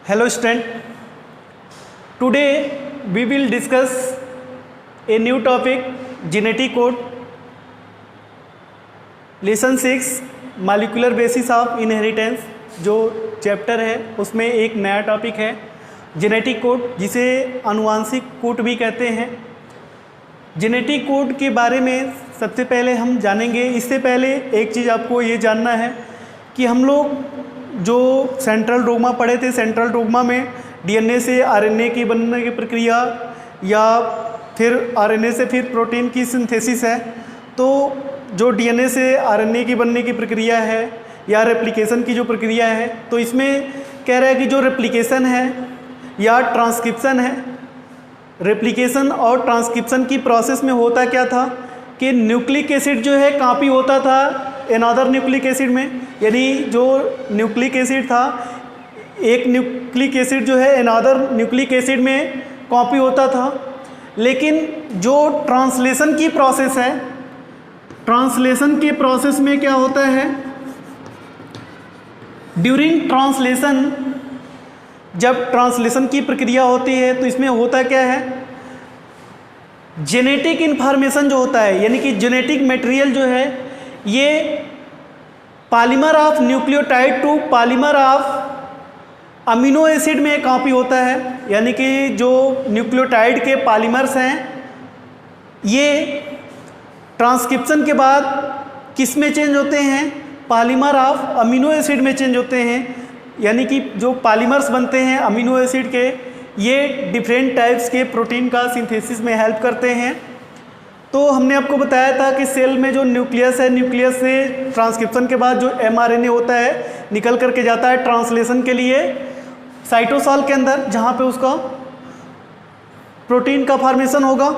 Hello student, today we will discuss a new topic genetic code lesson 6 molecular basis of inheritance. जो chapter है उसमें एक नया topic है जेनेटिक कोड, जिसे आनुवांशिक कोड भी कहते हैं। जेनेटिक कोड के बारे में सबसे पहले हम जानेंगे। इससे पहले एक चीज़ आपको ये जानना है कि हम लोग जो सेंट्रल डोग्मा पढ़े थे, सेंट्रल डोग्मा में डीएनए से आरएनए की बनने की प्रक्रिया या फिर आरएनए से फिर प्रोटीन की सिंथेसिस है। तो जो डीएनए से आरएनए की बनने की प्रक्रिया है या रेप्लिकेशन की जो प्रक्रिया है, तो इसमें कह रहा है कि जो रेप्लिकेशन है या ट्रांसक्रिप्शन है, रेप्लिकेशन और ट्रांसक्रिप्शन की प्रोसेस में होता क्या था कि न्यूक्लिक एसिड जो है कॉपी होता था अनदर न्यूक्लिक एसिड में। यानी जो न्यूक्लिक एसिड था, एक न्यूक्लिक एसिड जो है अनदर न्यूक्लिक एसिड में कॉपी होता था। लेकिन जो ट्रांसलेशन की प्रोसेस है, ट्रांसलेशन के प्रोसेस में क्या होता है, ड्यूरिंग ट्रांसलेशन, जब ट्रांसलेशन की प्रक्रिया होती है तो इसमें होता क्या है, जेनेटिक इन्फॉर्मेशन जो होता है, यानी कि जेनेटिक मटेरियल जो है, ये polymer of nucleotide to polymer of amino acid में कॉपी होता है। यानी कि जो न्यूक्लियोटाइड के पॉलीमर्स हैं, ये ट्रांसक्रिप्शन के बाद किस में चेंज होते हैं, पॉलीमर ऑफ अमीनो एसिड में चेंज होते हैं। यानी कि जो पॉलीमर्स बनते हैं अमीनो एसिड के, ये डिफरेंट टाइप्स के प्रोटीन का सिंथेसिस में हेल्प करते हैं। तो हमने आपको बताया था कि सेल में जो न्यूक्लियस है, न्यूक्लियस से ट्रांसक्रिप्शन के बाद जो एमआरएनए होता है निकल करके जाता है ट्रांसलेशन के लिए साइटोसॉल के अंदर, जहाँ पे उसका प्रोटीन का फॉर्मेशन होगा।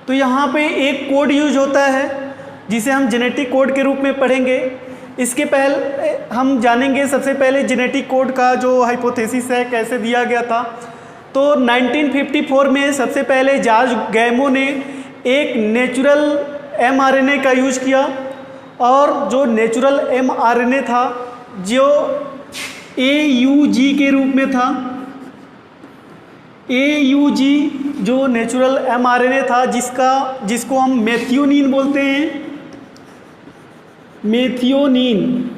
तो यहाँ पे एक कोड यूज होता है जिसे हम जेनेटिक कोड के रूप में पढ़ेंगे। इसके पहले हम जानेंगे सबसे पहले जेनेटिक कोड का जो हाइपोथेसिस है कैसे दिया गया था। तो 1954 में सबसे पहले जॉर्ज गैमो ने एक नेचुरल एमआरएनए का यूज किया, और जो नेचुरल एमआरएनए था जो एयूजी के रूप में था, एयूजी जो नेचुरल एमआरएनए था, जिसको हम मेथियोनिन बोलते हैं, मेथियोनिन।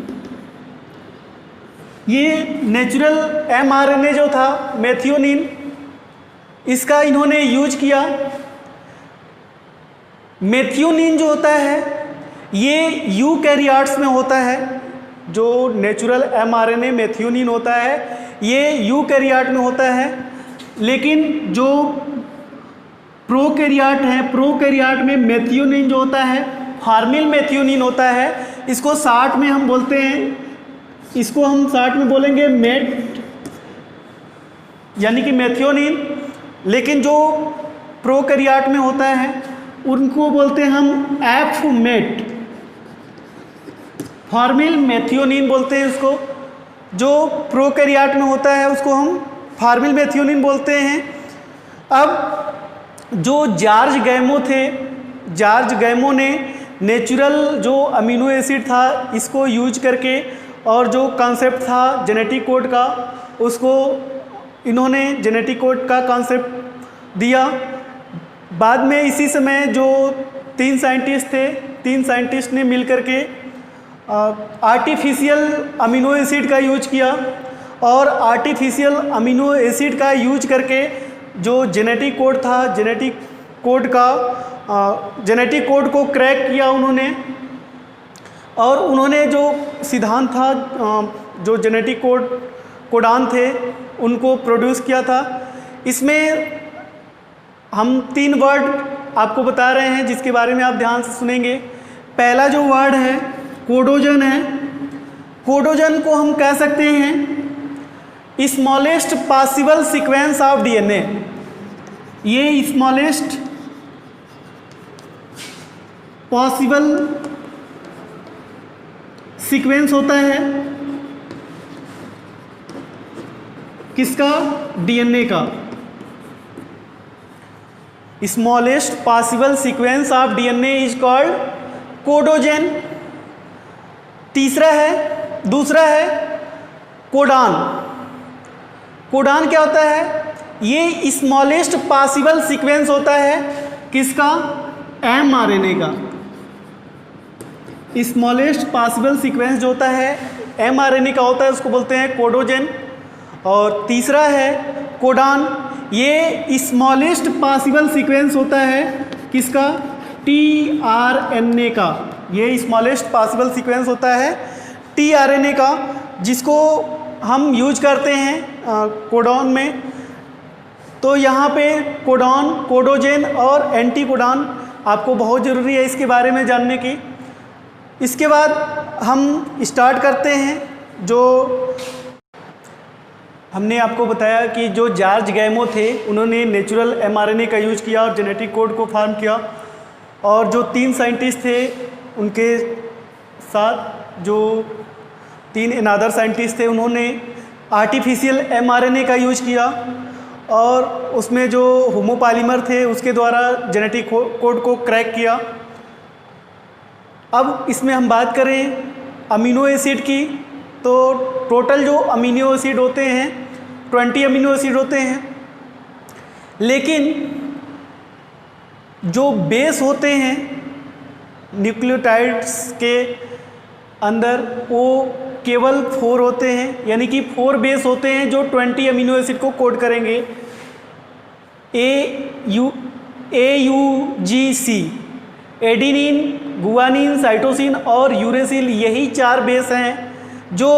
ये नेचुरल एमआरएनए जो था मेथियोनिन, इसका इन्होंने यूज किया। मेथियोनिन जो होता है ये यूकैरियोट्स में होता है। जो नेचुरल एमआरएनए मेथियोनिन होता है ये यूकैरियोट में होता है। लेकिन जो प्रोकैरियोट है, प्रोकैरियोट में मेथियोनिन जो होता है फॉर्मिल मेथियोनिन होता है। इसको शॉर्ट में हम बोलते हैं, इसको हम शॉर्ट में बोलेंगे मेट, यानी कि मेथियोनिन। लेकिन जो प्रोकैरियोट में होता है उनको बोलते हैं हम एफ मेट, फॉर्मिल मेथियोनिन बोलते हैं उसको। जो प्रोकैरियोट में होता है उसको हम फॉर्मिल मेथियोनिन बोलते हैं। अब जो जॉर्ज गैमो थे, जॉर्ज गैमो ने नेचुरल जो अमीनो एसिड था इसको यूज करके, और जो कॉन्सेप्ट था जेनेटिक कोड का, उसको इन्होंने जेनेटिक कोड का कॉन्सेप्ट दिया। बाद में इसी समय जो तीन साइंटिस्ट थे, तीन साइंटिस्ट ने मिलकर के आर्टिफिशियल अमीनो एसिड का यूज किया, और आर्टिफिशियल अमीनो एसिड का यूज करके जो जेनेटिक कोड था, जेनेटिक कोड को क्रैक किया उन्होंने। और उन्होंने जो सिद्धांत था, जो जेनेटिक कोडान थे, उनको प्रोड्यूस किया था। इसमें हम 3 वर्ड आपको बता रहे हैं जिसके बारे में आप ध्यान से सुनेंगे। पहला जो वर्ड है कोडोजन है। कोडोजन को हम कह सकते हैं smallest possible sequence of DNA. ये स्मॉलेस्ट पॉसिबल सीक्वेंस होता है किसका, डीएनए का। Smallest possible sequence of DNA is called codogen. दूसरा है कोडान। कोडान क्या होता है? ये स्मॉलेस्ट पॉसिबल सीक्वेंस होता है किसका? mRNA का। स्मॉलेस्ट पॉसिबल सीक्वेंस जो होता है mRNA का होता है, उसको बोलते हैं कोडोजन। और तीसरा है कोडान, ये स्मॉलेस्ट पॉसिबल सीक्वेंस होता है किसका? tRNA का। ये स्मॉलेस्ट पॉसिबल सीक्वेंस होता है tRNA का, जिसको हम यूज करते हैं कोडॉन में। तो यहाँ पे कोडॉन, कोडोजन और एंटीकोडॉन आपको बहुत ज़रूरी है इसके बारे में जानने की। इसके बाद हम स्टार्ट करते हैं। जो हमने आपको बताया कि जो जॉर्ज गैमो थे, उन्होंने नेचुरल mRNA का यूज किया और जेनेटिक कोड को फॉर्म किया। और जो 3 साइंटिस्ट थे, उनके साथ जो 3 अनदर साइंटिस्ट थे, उन्होंने आर्टिफिशियल mRNA का यूज किया और उसमें जो होमोपॉलीमर थे उसके द्वारा जेनेटिक कोड को क्रैक किया। अब इसमें हम बात करें अमीनो एसिड की, तो टोटल जो अमीनो एसिड होते हैं 20 अमीनो एसिड होते हैं, लेकिन जो बेस होते हैं न्यूक्लियोटाइड्स के अंदर वो केवल 4 होते हैं, यानी कि 4 बेस होते हैं जो 20 अमीनो एसिड को कोड करेंगे। AUGC, एडिनिन, गुआनिन, साइटोसिन और यूरेसिल, यही 4 बेस हैं जो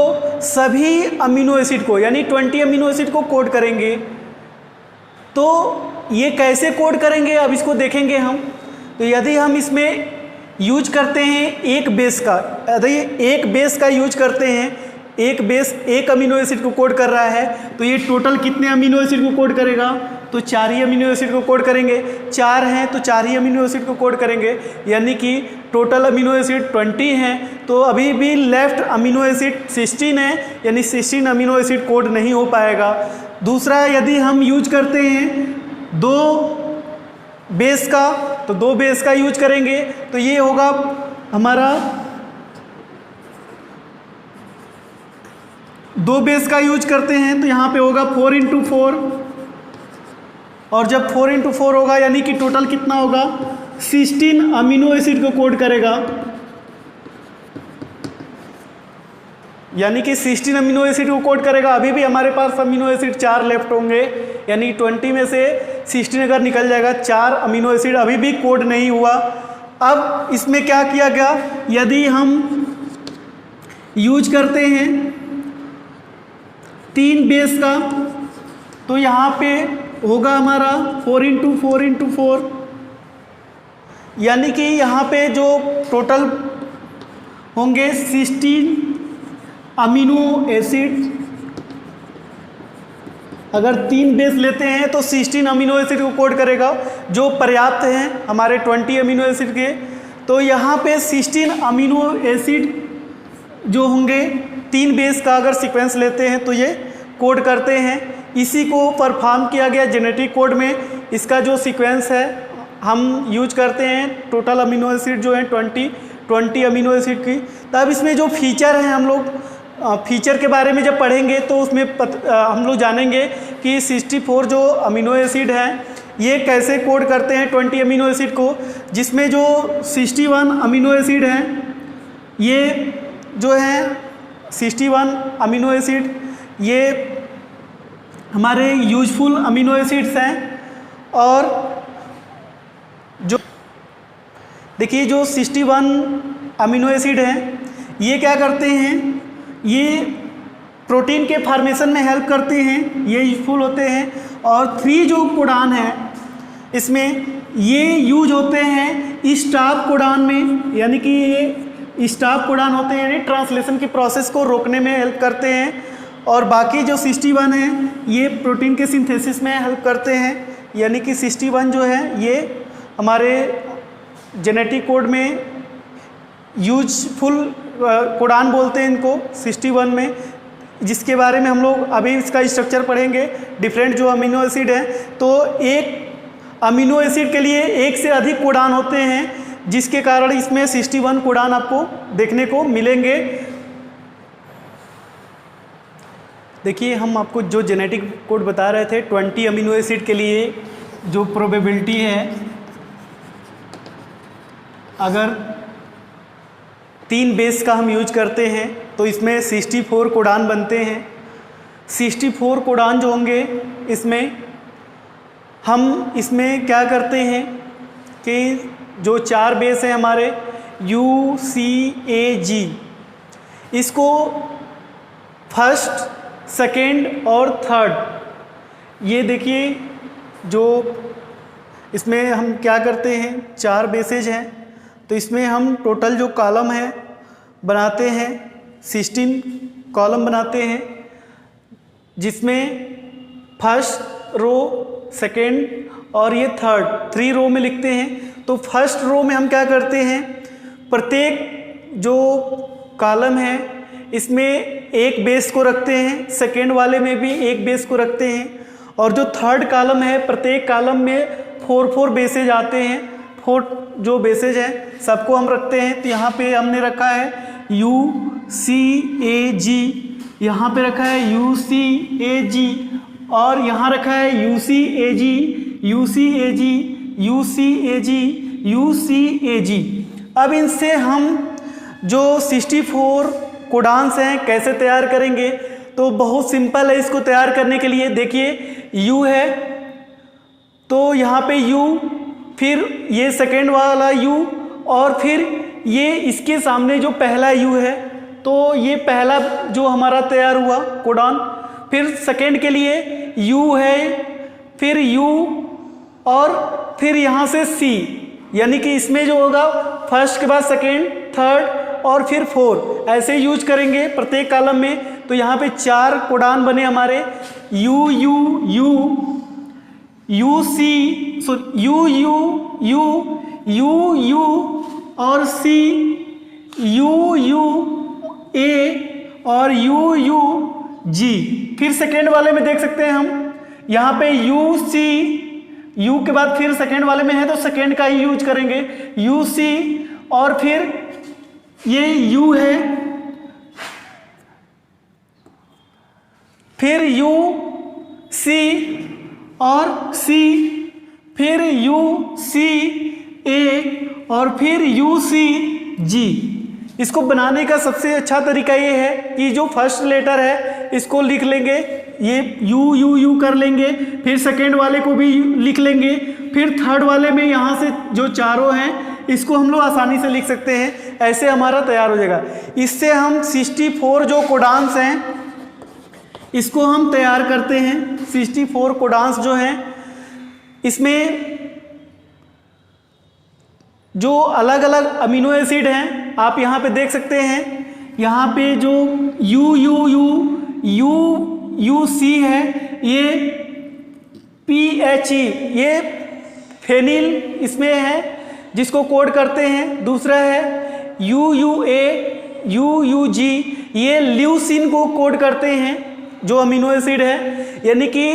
सभी अमीनो एसिड को यानी 20 अमीनो एसिड को कोड करेंगे। तो ये कैसे कोड करेंगे, अब इसको देखेंगे हम। तो यदि हम इसमें यूज करते हैं एक बेस का, यदि एक बेस का यूज करते हैं, एक बेस एक अमीनो एसिड को कोड कर रहा है, तो ये टोटल कितने अमीनो एसिड को कोड करेगा? तो 4 ही अमीनो एसिड को कोड करेंगे। 4 हैं तो 4 ही अमीनो एसिड को कोड करेंगे, यानी कि टोटल अमीनो एसिड 20 हैं। तो अभी भी लेफ्ट अमीनो एसिड 16 है, यानी 16 अमीनो एसिड कोड नहीं हो पाएगा। दूसरा, यदि हम यूज करते हैं 2 बेस का, तो 2 बेस का यूज करेंगे, तो ये होगा हमारा 2 बेस का यूज करते हैं तो यहाँ पे होगा 4 × 4, और जब 4 × 4 होगा यानी कि टोटल कितना होगा? 16 अमीनो एसिड को कोड करेगा, यानी कि 16 अमीनो एसिड को कोड करेगा। अभी भी हमारे पास अमीनो एसिड 4 लेफ्ट होंगे, यानी 20 में से 16 अगर निकल जाएगा, 4 अमीनो एसिड अभी भी कोड नहीं हुआ। अब इसमें क्या किया गया, यदि हम यूज करते हैं 3 बेस का, तो यहाँ पे होगा हमारा 4 × 4 × 4, यानी कि यहाँ पे जो टोटल होंगे 16 अमीनो एसिड। अगर 3 बेस लेते हैं तो 16 अमीनो एसिड को कोड करेगा, जो पर्याप्त हैं हमारे 20 अमीनो एसिड के। तो यहाँ पे 16 अमीनो एसिड जो होंगे 3 बेस का अगर सीक्वेंस लेते हैं तो ये कोड करते हैं। इसी को परफॉर्म किया गया जेनेटिक कोड में। इसका जो सीक्वेंस है हम यूज करते हैं टोटल अमीनो एसिड जो है 20 अमीनो एसिड की। तब इसमें जो फीचर हैं, हम लोग फीचर के बारे में जब पढ़ेंगे तो उसमें हम लोग जानेंगे कि 64 जो अमीनो एसिड हैं ये कैसे कोड करते हैं 20 अमीनो एसिड को, जिसमें जो 61 अमीनो एसिड हैं, ये जो हैं 61 अमीनो एसिड ये हमारे यूजफुल अमीनो एसिड्स हैं। और जो देखिए जो 61 अमीनो एसिड हैं ये क्या करते हैं, ये प्रोटीन के फॉर्मेशन में हेल्प करते हैं, ये यूजफुल होते हैं। और 3 जो कोडान है इसमें ये यूज होते हैं स्टॉप कोडान में, यानी कि ये स्टॉप कोडान होते हैं, यानी ट्रांसलेशन की प्रोसेस को रोकने में हेल्प करते हैं। और बाकी जो 61 हैं ये प्रोटीन के सिंथेसिस में हेल्प करते हैं, यानी कि 61 जो है ये हमारे जेनेटिक कोड में यूजफुल कोडान बोलते हैं इनको 61 में, जिसके बारे में हम लोग अभी इसका स्ट्रक्चर पढ़ेंगे। डिफरेंट जो अमीनो एसिड हैं, तो एक अमीनो एसिड के लिए एक से अधिक कोडान होते हैं, जिसके कारण इसमें 61 कोडान आपको देखने को मिलेंगे। देखिए हम आपको जो जेनेटिक कोड बता रहे थे 20 अमीनो एसिड के लिए जो प्रोबेबिलिटी है, अगर 3 बेस का हम यूज करते हैं तो इसमें 64 कोडान बनते हैं। 64 कोडान जो होंगे इसमें हम इसमें क्या करते हैं कि जो 4 बेस हैं हमारे UCAG, इसको फर्स्ट, सेकेंड और थर्ड, ये देखिए जो इसमें हम क्या करते हैं 4 बेसेज हैं तो इसमें हम टोटल जो कॉलम है बनाते हैं 16 कॉलम बनाते हैं, जिसमें फर्स्ट रो, सेकेंड और ये थर्ड 3 रो में लिखते हैं। तो फर्स्ट रो में हम क्या करते हैं, प्रत्येक जो कॉलम है इसमें एक बेस को रखते हैं, सेकेंड वाले में भी एक बेस को रखते हैं, और जो थर्ड कॉलम है प्रत्येक कॉलम में 4 बेसेज आते हैं। 4 जो बेसेज हैं सबको हम रखते हैं। तो यहाँ पे हमने रखा है UCAG, यहाँ पे रखा है UCAG, और यहाँ रखा है UCAG, UCAG, UCAG, UCAG। अब इनसे हम जो 64 कोडान्स हैं कैसे तैयार करेंगे, तो बहुत सिंपल है इसको तैयार करने के लिए। देखिए U है तो यहाँ पे U, फिर ये सेकेंड वाला U, और फिर ये इसके सामने जो पहला U है, तो ये पहला जो हमारा तैयार हुआ कोडान। फिर सेकेंड के लिए U है, फिर U, और फिर यहाँ से C, यानी कि इसमें जो होगा फर्स्ट के बाद सेकेंड, थर्ड और फिर 4, ऐसे यूज करेंगे प्रत्येक कॉलम में। तो यहाँ पे 4 कोडान बने हमारे U U U, U C, U U U, U U और C, U U A और U U G। फिर सेकेंड वाले में देख सकते हैं हम यहाँ पे U C, U के बाद फिर सेकेंड वाले में है तो सेकेंड का ही यूज करेंगे, U C, और फिर ये U है, फिर U C और C, फिर U C A और फिर U C G। इसको बनाने का सबसे अच्छा तरीका ये है कि जो फर्स्ट लेटर है इसको लिख लेंगे, ये U U U कर लेंगे, फिर सेकेंड वाले को भी लिख लेंगे, फिर थर्ड वाले में यहाँ से जो चारों हैं इसको हम लोग आसानी से लिख सकते हैं। ऐसे हमारा तैयार हो जाएगा। इससे हम 64 जो कोडान्स हैं इसको हम तैयार करते हैं। 64 कोडान्स जो हैं इसमें जो अलग अलग अमीनो एसिड हैं आप यहाँ पे देख सकते हैं। यहाँ पे जो UC है, ये PHE, ये फेनिल इसमें है जिसको कोड करते हैं। दूसरा है UUA, UUG, ये ल्यूसिन को कोड करते हैं जो अमीनो एसिड है। यानी कि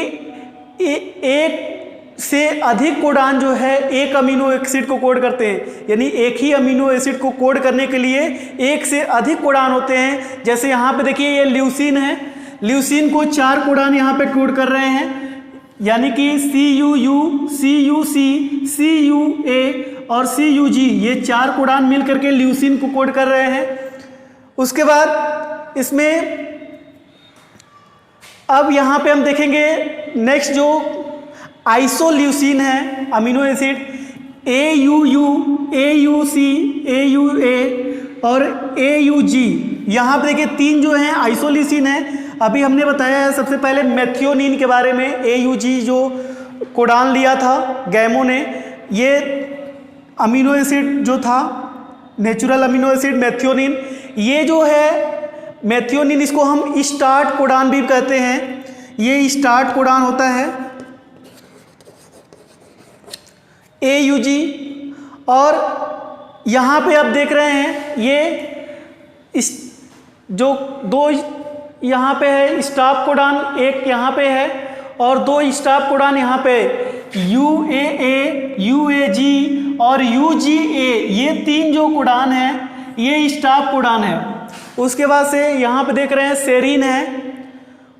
एक से अधिक कोडान जो है एक अमीनो एसिड को कोड करते हैं, यानी एक ही अमीनो एसिड को कोड करने के लिए एक से अधिक कोडान होते हैं। जैसे यहाँ पे देखिए ये ल्यूसिन है, ल्यूसिन को 4 कोडान यहाँ पे कोड कर रहे हैं, यानी कि CUU, CUC, CUA और CUG, ये 4 कोडान मिल करके ल्यूसिन को कोड कर रहे हैं। उसके बाद इसमें अब यहाँ पे हम देखेंगे नेक्स्ट जो आइसोल्यूसिन है amino acid, AUU, AUC, AUA और AUG। यहाँ पे देखिए 3 जो हैं आइसोल्यूसिन है। अभी हमने बताया है सबसे पहले मेथियोनिन के बारे में। AUG जो कोडान लिया था गैमो ने, ये अमीनो एसिड जो था नेचुरल अमीनो एसिड मेथियोनिन, ये जो है मेथियोनिन इसको हम स्टार्ट कोडान भी कहते हैं। ये स्टार्ट कोडान होता है AUG। और यहाँ पे आप देख रहे हैं ये जो 2 यहाँ पे है स्टॉप कोडान, एक यहाँ पे है और 2 स्टॉप कोडान यहाँ पे UAA, UAG और UGA, ये 3 जो कोडान है ये स्टॉप कोडान है। उसके बाद से यहाँ पे देख रहे हैं सेरीन है,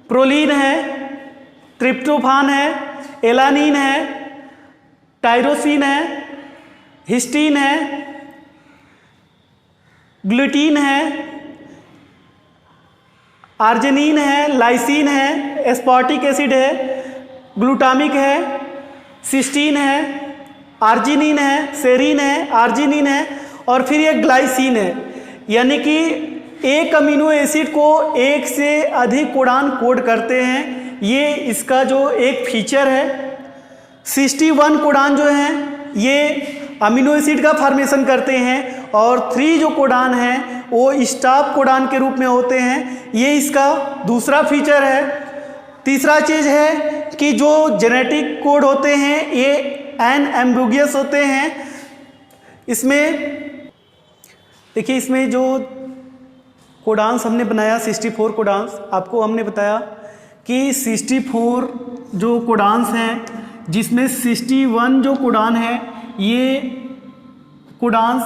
प्रोलीन है, ट्रिप्टोफान है, एलानिन है, टायरोसिन है, हिस्टीन है, ग्लूटीन है, आर्जिनिन है, लाइसिन है, एस्पार्टिक एसिड है, ग्लूटामिक है, सिस्टीन है, आर्जिनिन है, सेरीन है, आर्जिनिन है और फिर ये ग्लाइसिन है। यानी कि एक अमीनो एसिड को एक से अधिक कोडान कोड करते हैं, ये इसका जो एक फीचर है। 61 कोडान जो हैं ये अमीनो एसिड का फॉर्मेशन करते हैं और 3 जो कोडान हैं वो स्टॉप कोडान के रूप में होते हैं, ये इसका दूसरा फीचर है। तीसरा चीज़ है कि जो जेनेटिक कोड होते हैं ये एनएम्बिगुअस होते हैं। इसमें देखिए, इसमें जो कोडांस हमने बनाया 64 कोडांस, आपको हमने बताया कि 64 जो कोडांस हैं जिसमें 61 जो कोडान है ये कोडांस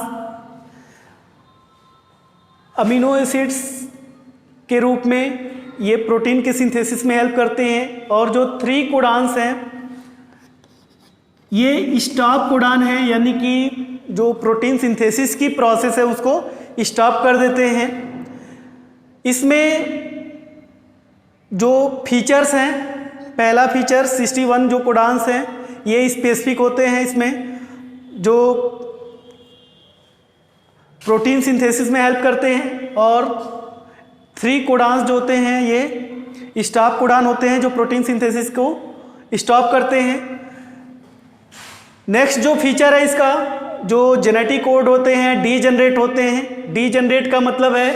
अमीनो एसिड्स के रूप में ये प्रोटीन के सिंथेसिस में हेल्प करते हैं और जो 3 कोडांस हैं ये स्टॉप कोडान है, यानी कि जो प्रोटीन सिंथेसिस की प्रोसेस है उसको स्टॉप कर देते हैं। इसमें जो फीचर्स हैं, पहला फीचर 61 जो कोडांस हैं ये स्पेसिफिक होते हैं, इसमें जो प्रोटीन सिंथेसिस में हेल्प करते हैं और 3 कोडांस जो होते हैं ये स्टॉप कोडान होते हैं जो प्रोटीन सिंथेसिस को स्टॉप करते हैं। नेक्स्ट जो फीचर है इसका, जो जेनेटिक कोड होते हैं डीजनरेट होते हैं। डीजनरेट का मतलब है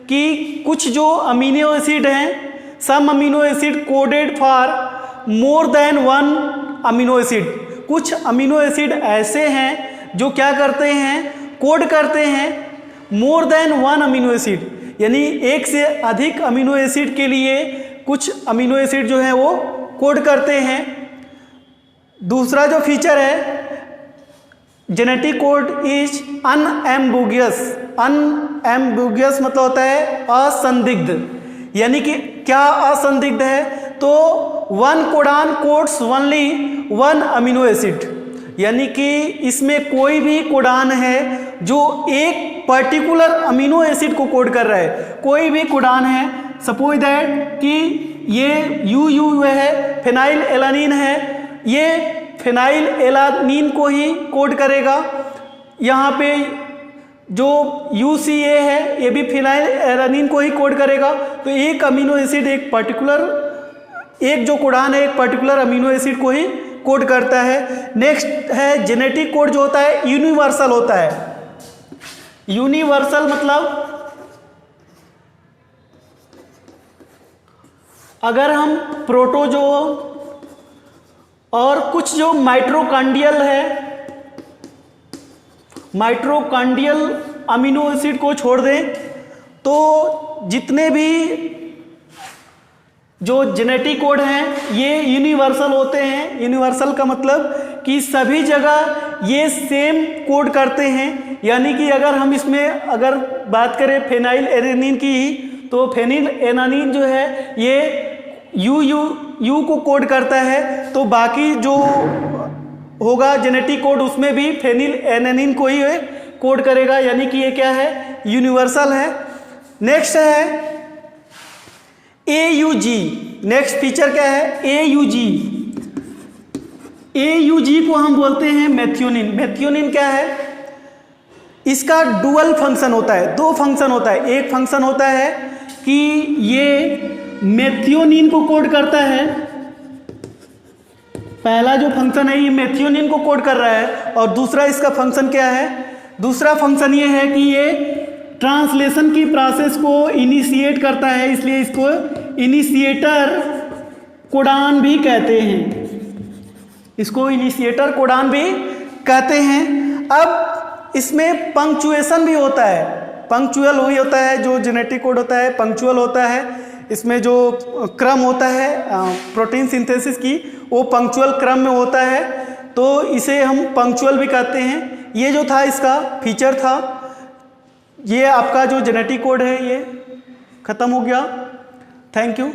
कि कुछ जो अमीनो एसिड हैं, some amino acid coded for more than 1 amino acid. कुछ अमीनो एसिड ऐसे हैं जो क्या करते हैं, कोड करते हैं मोर देन 1 अमीनो एसिड, यानी एक से अधिक अमीनो एसिड के लिए कुछ अमीनो एसिड जो है वो कोड करते हैं। दूसरा जो फीचर है genetic code is unambiguous. Unambiguous मतलब होता है असंदिग्ध, यानी कि क्या असंदिग्ध है, तो 1 codon codes only 1 amino acid, यानी कि इसमें कोई भी कोडान है जो एक पर्टिकुलर अमीनो एसिड को कोड कर रहा है। कोई भी कोडान है, सपोज दैट कि ये यू है, फिनाइल एलानिन है, ये फिनाइल एलानिन को ही कोड करेगा। यहाँ पे जो UCA है ये भी फिनाइल एलानिन को ही कोड करेगा। तो एक अमीनो एसिड एक पर्टिकुलर, एक जो कोडान है एक पर्टिकुलर अमीनो एसिड को ही कोड करता है। नेक्स्ट है जेनेटिक कोड जो होता है यूनिवर्सल होता है। यूनिवर्सल मतलब अगर हम प्रोटोजोआ और कुछ जो माइटोकॉन्ड्रियल है, माइटोकॉन्ड्रियल अमीनो एसिड को छोड़ दें तो जितने भी जो जेनेटिक कोड हैं ये यूनिवर्सल होते हैं। यूनिवर्सल का मतलब कि सभी जगह ये सेम कोड करते हैं, यानी कि अगर हम इसमें अगर बात करें फेनाइल एलानिन की ही, तो फेनिल एलानिन जो है ये यू को कोड करता है, तो बाकी जो होगा जेनेटिक कोड उसमें भी फेनिल एलानिन को ही कोड करेगा, यानी कि ये क्या है, यूनिवर्सल है। नेक्स्ट है AUG। नेक्स्ट फीचर क्या है, AUG। AUG को हम बोलते हैं मेथियोनिन। मेथियोनिन क्या है, इसका डुअल फंक्शन होता है, 2 फंक्शन होता है। एक फंक्शन होता है कि ये मेथियोनिन को कोड करता है, पहला जो फंक्शन है ये मेथियोनिन को कोड कर रहा है, और दूसरा इसका फंक्शन क्या है, दूसरा फंक्शन ये है कि ये ट्रांसलेशन की प्रोसेस को इनिशिएट करता है, इसलिए इसको इनिशिएटर कोडान भी कहते हैं। इसको इनिशिएटर कोडान भी कहते हैं। अब इसमें पंक्चुएशन भी होता है। पंक्चुअल वही होता है जो जेनेटिक कोड होता है, पंक्चुअल होता है। इसमें जो क्रम होता है प्रोटीन सिंथेसिस की, वो पंक्चुअल क्रम में होता है, तो इसे हम पंक्चुअल भी कहते हैं। ये जो था इसका फीचर था, ये आपका जो जेनेटिक कोड है ये ख़त्म हो गया। Thank you.